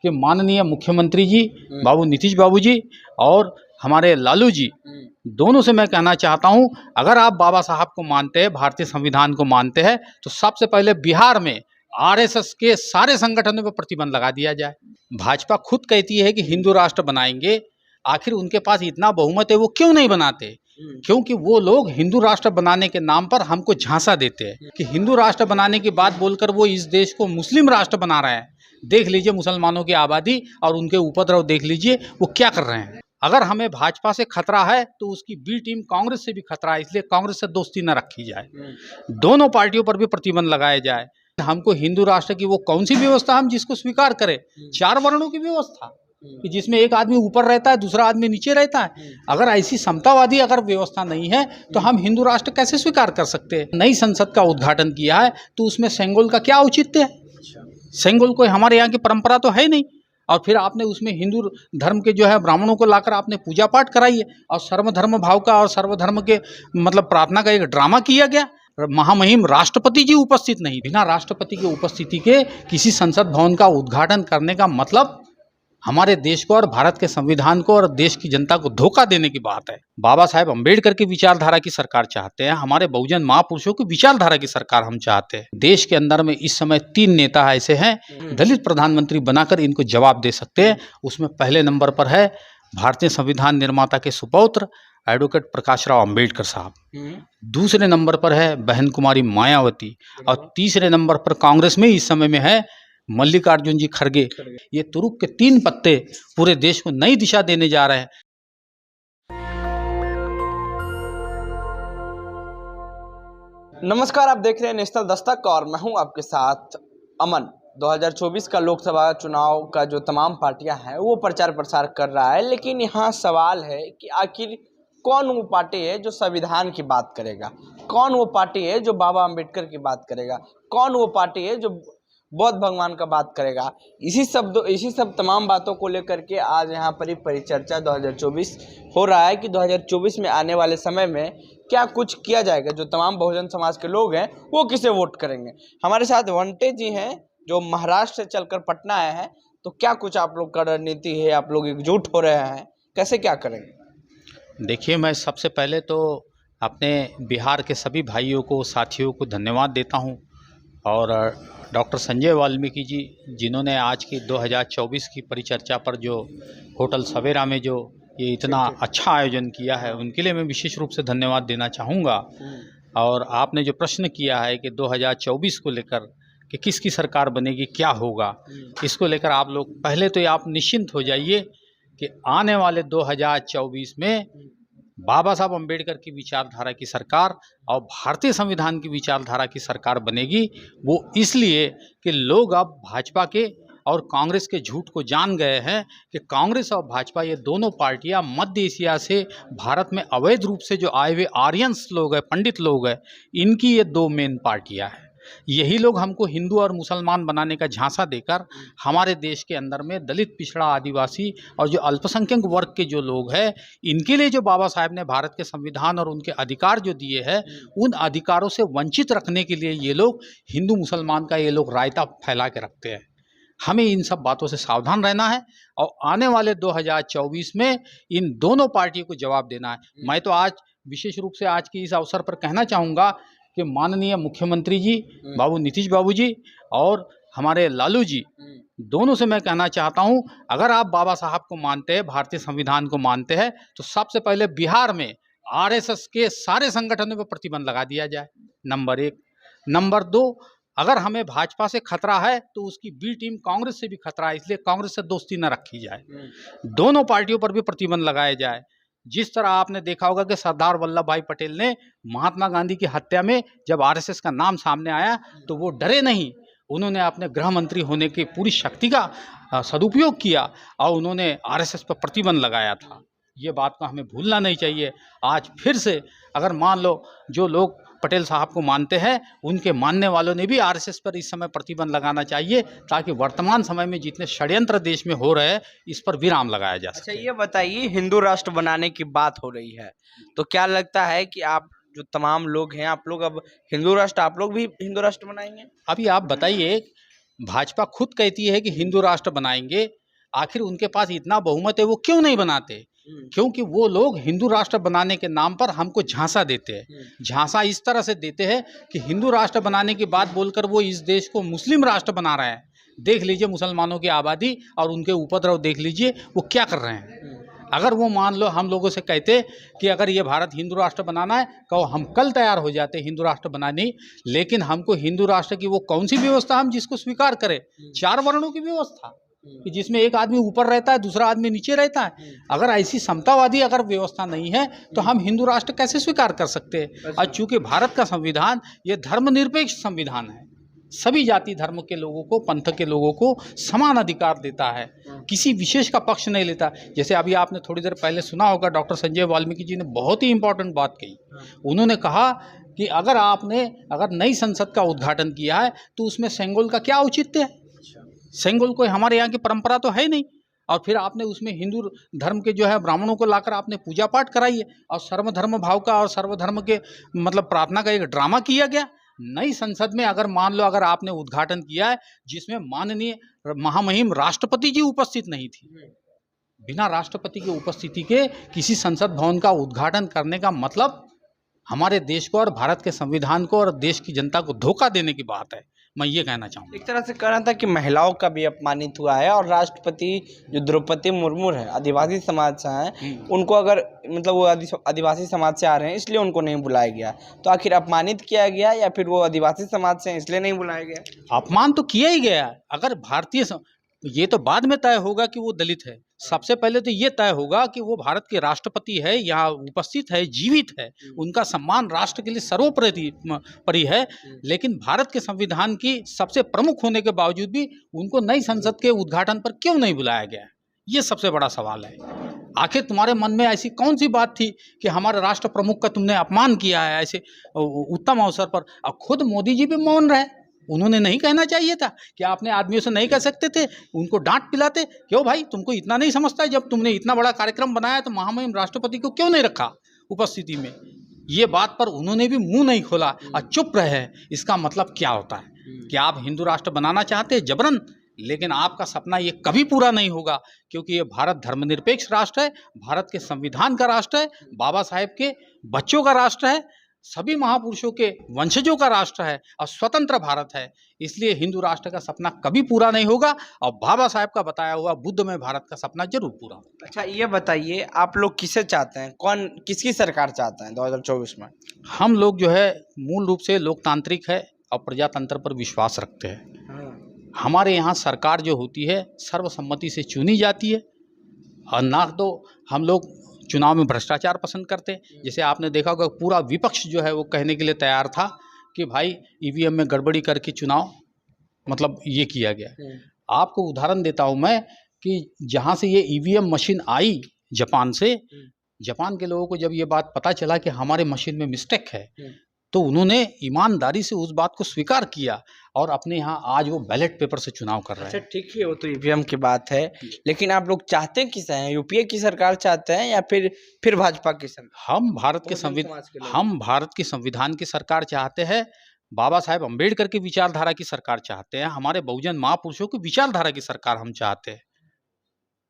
कि माननीय मुख्यमंत्री जी बाबू नीतीश बाबू जी और हमारे लालू जी दोनों से मैं कहना चाहता हूं, अगर आप बाबा साहब को मानते हैं, भारतीय संविधान को मानते हैं, तो सबसे पहले बिहार में आरएसएस के सारे संगठनों पर प्रतिबंध लगा दिया जाए। भाजपा खुद कहती है कि हिंदू राष्ट्र बनाएंगे, आखिर उनके पास इतना बहुमत है, वो क्यों नहीं बनाते? क्योंकि वो लोग हिंदू राष्ट्र बनाने के नाम पर हमको झांसा देते हैं कि हिंदू राष्ट्र बनाने की बात बोलकर वो इस देश को मुस्लिम राष्ट्र बना रहे हैं। देख लीजिए मुसलमानों की आबादी और उनके उपद्रव देख लीजिए वो क्या कर रहे हैं। अगर हमें भाजपा से खतरा है तो उसकी बी टीम कांग्रेस से भी खतरा है, इसलिए कांग्रेस से दोस्ती न रखी जाए, दोनों पार्टियों पर भी प्रतिबंध लगाया जाए। हमको हिंदू राष्ट्र की वो कौन सी व्यवस्था हम जिसको स्वीकार करें? 4 वर्णों की व्यवस्था कि जिसमें एक आदमी ऊपर रहता है, दूसरा आदमी नीचे रहता है। अगर ऐसी समतावादी अगर व्यवस्था नहीं है तो हम हिंदू राष्ट्र कैसे स्वीकार कर सकते हैं? नई संसद का उद्घाटन किया है तो उसमें सेंगोल का क्या औचित्य है? सेंगोल कोई हमारे यहाँ की परंपरा तो है नहीं, और फिर आपने उसमें हिंदू धर्म के जो है ब्राह्मणों को लाकर आपने पूजा पाठ कराई है और सर्वधर्म भाव का और सर्वधर्म के मतलब प्रार्थना का एक ड्रामा किया गया। महामहिम राष्ट्रपति जी उपस्थित नहीं, बिना राष्ट्रपति की उपस्थिति के किसी संसद भवन का उद्घाटन करने का मतलब हमारे देश को और भारत के संविधान को और देश की जनता को धोखा देने की बात है। बाबा साहेब अम्बेडकर की विचारधारा की सरकार चाहते हैं, हमारे बहुजन महापुरुषों की विचारधारा की सरकार हम चाहते हैं। देश के अंदर में इस समय 3 नेता ऐसे हैं दलित प्रधानमंत्री बनाकर इनको जवाब दे सकते हैं। उसमें पहले नंबर पर है भारतीय संविधान निर्माता के सुपौत्र एडवोकेट प्रकाश राव अम्बेडकर साहब, दूसरे नंबर पर है बहन कुमारी मायावती, और तीसरे नंबर पर कांग्रेस में इस समय में है मल्लिकार्जुन जी खड़गे। ये तुरुप के 3 पत्ते पूरे देश को नई दिशा देने जा रहे हैं। नमस्कार, आप देख रहे हैं नेशनल दस्तक और मैं हूं आपके साथ अमन। 2024 का लोकसभा चुनाव का जो तमाम पार्टियां हैं वो प्रचार प्रसार कर रहा है, लेकिन यहाँ सवाल है कि आखिर कौन वो पार्टी है जो संविधान की बात करेगा, कौन वो पार्टी है जो बाबा अंबेडकर की बात करेगा, कौन वो पार्टी है जो बौद्ध भगवान का बात करेगा। इसी सब तमाम बातों को लेकर के आज यहाँ पर ही परिचर्चा 2024 हो रहा है कि 2024 में आने वाले समय में क्या कुछ किया जाएगा। जो तमाम बहुजन समाज के लोग हैं वो किसे वोट करेंगे। हमारे साथ वंटे जी हैं जो महाराष्ट्र से चलकर पटना आए हैं। तो क्या कुछ आप लोग का रणनीति है, आप लोग एकजुट हो रहे हैं, कैसे क्या करेंगे? देखिए, मैं सबसे पहले तो अपने बिहार के सभी भाइयों को, साथियों को धन्यवाद देता हूँ, और डॉक्टर संजय वाल्मीकि जी जिन्होंने आज की 2024 की परिचर्चा पर जो होटल सवेरा में जो ये इतना अच्छा आयोजन किया है, उनके लिए मैं विशेष रूप से धन्यवाद देना चाहूँगा। और आपने जो प्रश्न किया है कि 2024 को लेकर कि किसकी सरकार बनेगी, क्या होगा, इसको लेकर आप लोग पहले तो आप निश्चिंत हो जाइए कि आने वाले 2024 में बाबा साहब अम्बेडकर की विचारधारा की सरकार और भारतीय संविधान की विचारधारा की सरकार बनेगी। वो इसलिए कि लोग अब भाजपा के और कांग्रेस के झूठ को जान गए हैं कि कांग्रेस और भाजपा ये दोनों पार्टियां मध्य एशिया से भारत में अवैध रूप से जो आए हुए आर्यंस लोग हैं, पंडित लोग हैं, इनकी ये 2 मेन पार्टियां हैं। यही लोग हमको हिंदू और मुसलमान बनाने का झांसा देकर हमारे देश के अंदर में दलित, पिछड़ा, आदिवासी और जो अल्पसंख्यक वर्ग के जो लोग हैं, इनके लिए जो बाबा साहब ने भारत के संविधान और उनके अधिकार जो दिए हैं, उन अधिकारों से वंचित रखने के लिए ये लोग हिंदू मुसलमान का ये लोग रायता फैला के रखते हैं। हमें इन सब बातों से सावधान रहना है और आने वाले 2024 में इन दोनों पार्टियों को जवाब देना है। मैं तो आज विशेष रूप से आज के इस अवसर पर कहना चाहूँगा कि माननीय मुख्यमंत्री जी बाबू नीतीश बाबू जी और हमारे लालू जी दोनों से मैं कहना चाहता हूं, अगर आप बाबा साहब को मानते हैं, भारतीय संविधान को मानते हैं, तो सबसे पहले बिहार में आरएसएस के सारे संगठनों पर प्रतिबंध लगा दिया जाए, नंबर 1। नंबर 2, अगर हमें भाजपा से खतरा है तो उसकी बी टीम कांग्रेस से भी खतरा है, इसलिए कांग्रेस से दोस्ती न रखी जाए, दोनों पार्टियों पर भी प्रतिबंध लगाया जाए। जिस तरह आपने देखा होगा कि सरदार वल्लभ भाई पटेल ने महात्मा गांधी की हत्या में जब आरएसएस का नाम सामने आया तो वो डरे नहीं, उन्होंने अपने गृह मंत्री होने की पूरी शक्ति का सदुपयोग किया और उन्होंने आरएसएस पर प्रतिबंध लगाया था। ये बात को हमें भूलना नहीं चाहिए। आज फिर से अगर मान लो जो लोग पटेल साहब को मानते हैं, उनके मानने वालों ने भी आरएसएस पर इस समय प्रतिबंध लगाना चाहिए, ताकि वर्तमान समय में जितने षड्यंत्र देश में हो रहे हैं इस पर विराम लगाया जा सके। अच्छा, ये बताइए, हिंदू राष्ट्र बनाने की बात हो रही है, तो क्या लगता है कि आप जो तमाम लोग हैं, आप लोग अब हिंदू राष्ट्र, आप लोग भी हिंदू राष्ट्र बनाएंगे? अभी आप बताइए, भाजपा खुद कहती है कि हिंदू राष्ट्र बनाएंगे, आखिर उनके पास इतना बहुमत है, वो क्यों नहीं बनाते? क्योंकि वो लोग हिंदू राष्ट्र बनाने के नाम पर हमको झांसा देते हैं। झांसा इस तरह से देते हैं कि हिंदू राष्ट्र बनाने की बात बोलकर वो इस देश को मुस्लिम राष्ट्र बना रहे हैं। देख लीजिए मुसलमानों की आबादी और उनके उपद्रव देख लीजिए वो क्या कर रहे हैं। अगर वो मान लो हम लोगों से कहते कि अगर ये भारत हिंदू राष्ट्र बनाना है, कहो हम कल तैयार हो जाते हिंदू राष्ट्र बनाने। लेकिन हमको हिंदू राष्ट्र की वो कौन सी व्यवस्था हम जिसको स्वीकार करें? 4 वर्णों की व्यवस्था कि जिसमें एक आदमी ऊपर रहता है, दूसरा आदमी नीचे रहता है। अगर ऐसी समतावादी अगर व्यवस्था नहीं है तो हम हिंदू राष्ट्र कैसे स्वीकार कर सकते हैं? और चूंकि भारत का संविधान ये धर्मनिरपेक्ष संविधान है, सभी जाति धर्म के लोगों को, पंथ के लोगों को समान अधिकार देता है, किसी विशेष का पक्ष नहीं लेता। जैसे अभी आपने थोड़ी देर पहले सुना होगा, डॉक्टर संजय वाल्मीकि जी ने बहुत ही इंपॉर्टेंट बात कही। उन्होंने कहा कि अगर नई संसद का उद्घाटन किया है तो उसमें सेंगोल का क्या औचित्य है? सेंगोल कोई हमारे यहाँ की परंपरा तो है नहीं, और फिर आपने उसमें हिंदू धर्म के जो है ब्राह्मणों को लाकर आपने पूजा पाठ कराई है, और सर्वधर्म भाव का और सर्वधर्म के मतलब प्रार्थना का एक ड्रामा किया गया। नई संसद में अगर मान लो अगर आपने उद्घाटन किया है जिसमें माननीय महामहिम राष्ट्रपति जी उपस्थित नहीं थी, बिना राष्ट्रपति की उपस्थिति के किसी संसद भवन का उद्घाटन करने का मतलब हमारे देश को और भारत के संविधान को और देश की जनता को धोखा देने की बात है। मैं ये कहना चाहूँगा। एक तरह से कहना था कि महिलाओं का भी अपमानित हुआ है, और राष्ट्रपति जो द्रौपदी मुर्मू है आदिवासी समाज से हैं, उनको अगर मतलब वो आदिवासी समाज से आ रहे हैं इसलिए उनको नहीं बुलाया गया, तो आखिर अपमानित किया गया या फिर वो आदिवासी समाज से इसलिए नहीं बुलाया गया? अपमान तो किया ही गया। अगर ये तो बाद में तय होगा कि वो दलित है। सबसे पहले तो ये तय होगा कि वो भारत के राष्ट्रपति है, यहाँ उपस्थित है, जीवित है, उनका सम्मान राष्ट्र के लिए सर्वोपरि है। लेकिन भारत के संविधान की सबसे प्रमुख होने के बावजूद भी उनको नई संसद के उद्घाटन पर क्यों नहीं बुलाया गया? ये सबसे बड़ा सवाल है। आखिर तुम्हारे मन में ऐसी कौन सी बात थी कि हमारे राष्ट्र प्रमुख का तुमने अपमान किया है ऐसे उत्तम अवसर पर? और खुद मोदी जी भी मौन रहे। उन्होंने नहीं कहना चाहिए था कि आपने आदमियों से नहीं कह सकते थे? उनको डांट पिलाते, क्यों भाई तुमको इतना नहीं समझता है? जब तुमने इतना बड़ा कार्यक्रम बनाया तो महामहिम राष्ट्रपति को क्यों नहीं रखा उपस्थिति में? ये बात पर उन्होंने भी मुंह नहीं खोला और चुप रहे। इसका मतलब क्या होता है कि आप हिंदू राष्ट्र बनाना चाहते हैं जबरन, लेकिन आपका सपना ये कभी पूरा नहीं होगा, क्योंकि ये भारत धर्मनिरपेक्ष राष्ट्र है, भारत के संविधान का राष्ट्र है, बाबा साहेब के बच्चों का राष्ट्र है, सभी महापुरुषों के वंशजों का राष्ट्र है और स्वतंत्र भारत है। इसलिए हिंदू राष्ट्र का सपना कभी पूरा नहीं होगा, और बाबा साहेब का बताया हुआ बुद्धमय भारत का सपना जरूर पूरा होगा। अच्छा ये बताइए, आप लोग किसे चाहते हैं, किसकी सरकार चाहते हैं 2024 में? हम लोग जो है मूल रूप से लोकतांत्रिक है और प्रजातंत्र पर विश्वास रखते हैं। हमारे यहाँ सरकार जो होती है सर्वसम्मति से चुनी जाती है, और ना तो हम लोग चुनाव में भ्रष्टाचार पसंद करते। जैसे आपने देखा होगा पूरा विपक्ष जो है वो कहने के लिए तैयार था कि भाई ईवीएम में गड़बड़ी करके चुनाव मतलब ये किया गया। आपको उदाहरण देता हूँ मैं कि जहाँ से ये ईवीएम मशीन आई जापान से, जापान के लोगों को जब ये बात पता चला कि हमारे मशीन में मिस्टेक है, तो उन्होंने ईमानदारी से उस बात को स्वीकार किया और अपने यहाँ आज वो बैलेट पेपर से चुनाव कर रहे हैं। अच्छा ठीक है, वो तो ईवीएम की बात है, लेकिन आप लोग चाहते किसे हैं? यूपीए की सरकार चाहते हैं या फिर भाजपा की सरकार? हम भारत के संविधान की सरकार चाहते हैं, बाबा साहेब अम्बेडकर की विचारधारा की सरकार चाहते हैं, हमारे बहुजन महापुरुषों की विचारधारा की सरकार हम चाहते हैं।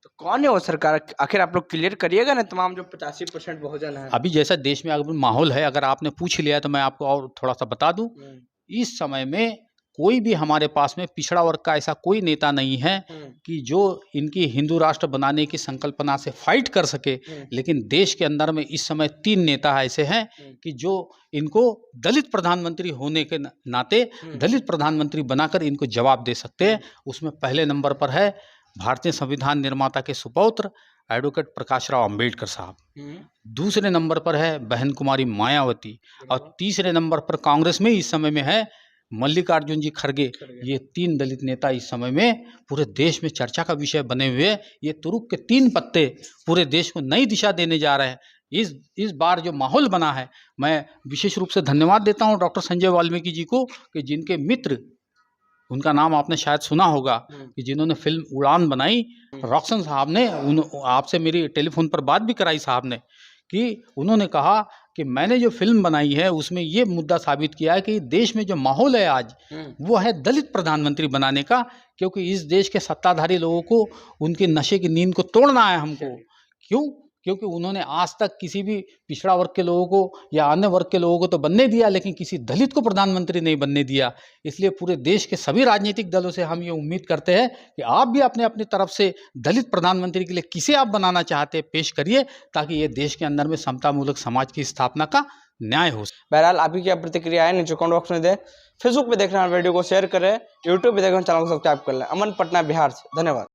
तो कौन है वो सरकार? आखिर आप लोग क्लियर करिएगा ना तमाम जो 85% बहुजन है। अभी जैसा देश में अगर माहौल है, अगर आपने पूछ लिया तो मैं आपको और थोड़ा सा बता दूं। इस समय में कोई भी हमारे पास में पिछड़ा वर्ग का ऐसा कोई नेता नहीं है कि जो इनकी हिंदू राष्ट्र बनाने की संकल्पना से फाइट कर सके। लेकिन देश के अंदर में इस समय 3 नेता ऐसे हैं कि जो इनको दलित प्रधानमंत्री होने के नाते दलित प्रधानमंत्री बनाकर इनको जवाब दे सकते हैं। उसमें पहले नंबर पर है भारतीय संविधान निर्माता के सुपौत्र एडवोकेट प्रकाश राव अम्बेडकर साहब, दूसरे नंबर पर है बहन कुमारी मायावती, और तीसरे नंबर पर कांग्रेस में इस समय में है मल्लिकार्जुन जी खड़गे। ये 3 दलित नेता इस समय में पूरे देश में चर्चा का विषय बने हुए। ये तुरुप के 3 पत्ते पूरे देश को नई दिशा देने जा रहे हैं। इस बार जो माहौल बना है, मैं विशेष रूप से धन्यवाद देता हूँ डॉक्टर संजय वाल्मीकि जी को कि जिनके मित्र, उनका नाम आपने शायद सुना होगा कि जिन्होंने फिल्म उड़ान बनाई, रॉक्सन साहब ने आपसे मेरी टेलीफोन पर बात भी कराई साहब ने, कि उन्होंने कहा कि मैंने जो फिल्म बनाई है उसमें ये मुद्दा साबित किया है कि देश में जो माहौल है आज वो है दलित प्रधानमंत्री बनाने का, क्योंकि इस देश के सत्ताधारी लोगों को उनके नशे की नींद को तोड़ना है हमको। क्यों? क्योंकि उन्होंने आज तक किसी भी पिछड़ा वर्ग के लोगों को या अन्य वर्ग के लोगों को तो बनने दिया, लेकिन किसी दलित को प्रधानमंत्री नहीं बनने दिया। इसलिए पूरे देश के सभी राजनीतिक दलों से हम ये उम्मीद करते हैं कि आप भी अपने अपनी तरफ से दलित प्रधानमंत्री के लिए किसे आप बनाना चाहते हैं पेश करिए, ताकि ये देश के अंदर में समतामूलक समाज की स्थापना का न्याय हो। बहरहाल आपकी क्या प्रतिक्रिया है नीचे कमेंट बॉक्स में दें। फेसबुक पे देख रहे हैं वीडियो को शेयर करें, यूट्यूब पे देख रहे हैं चैनल को सब्सक्राइब कर लें। अमन, पटना, बिहार से, धन्यवाद।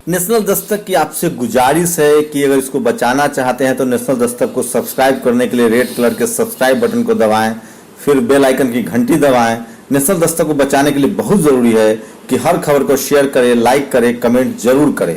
नेशनल दस्तक की आपसे गुजारिश है कि अगर इसको बचाना चाहते हैं तो नेशनल दस्तक को सब्सक्राइब करने के लिए रेड कलर के सब्सक्राइब बटन को दबाएं, फिर बेल आइकन की घंटी दबाएं। नेशनल दस्तक को बचाने के लिए बहुत जरूरी है कि हर खबर को शेयर करें, लाइक करें, कमेंट जरूर करें।